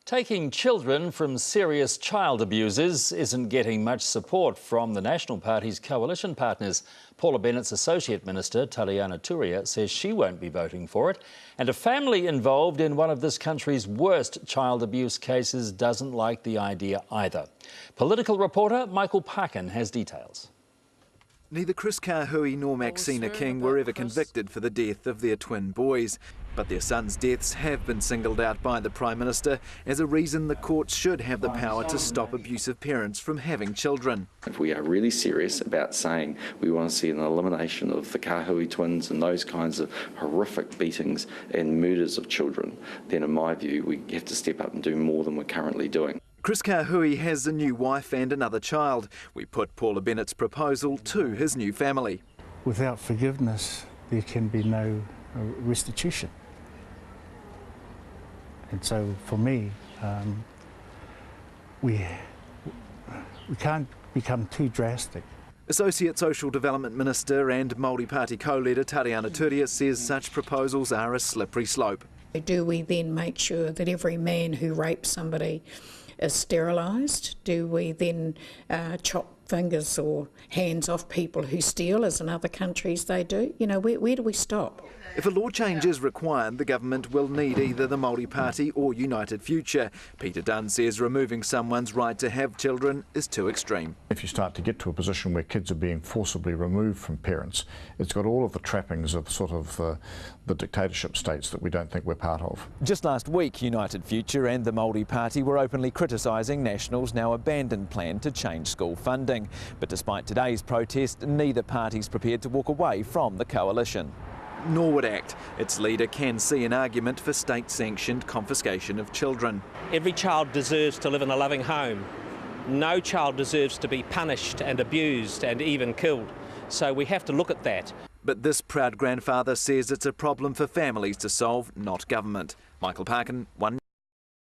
Taking children from serious child abusers isn't getting much support from the National Party's coalition partners. Paula Bennett's Associate Minister, Tariana Turia, says she won't be voting for it. And a family involved in one of this country's worst child abuse cases doesn't like the idea either. Political reporter Michael PARKIN has details. Neither Chris Kahui nor Maxina King were ever convicted for the death of their twin boys. But their sons' deaths have been singled out by the Prime Minister as a reason the courts should have the power to stop abusive parents from having children. If we are really serious about saying we want to see an elimination of the Kahui twins and those kinds of horrific beatings and murders of children, then in my view we have to step up and do more than we're currently doing. Chris Kahui has a new wife and another child. We put Paula Bennett's proposal to his new family. Without forgiveness, there can be no restitution. And so for me, we can't become too drastic. Associate Social Development Minister and Maori Party co-leader Tariana Turia says such proposals are a slippery slope. Do we then make sure that every man who rapes somebody is sterilised? Do we then chop fingers or hands off people who steal, as in other countries they do? You know, where do we stop? If a law change is required, the government will need either the Maori Party or United Future. Peter Dunne says removing someone's right to have children is too extreme. If you start to get to a position where kids are being forcibly removed from parents, it's got all of the trappings of sort of the dictatorship states that we don't think we're part of. Just last week, United Future and the Maori Party were openly criticising National's now abandoned plan to change school funding. But despite today's protest, neither party's prepared to walk away from the coalition. Nor would ACT. Its leader can see an argument for state-sanctioned confiscation of children. Every child deserves to live in a loving home. No child deserves to be punished and abused and even killed. So we have to look at that. But this proud grandfather says it's a problem for families to solve, not government. Michael Parkin, One.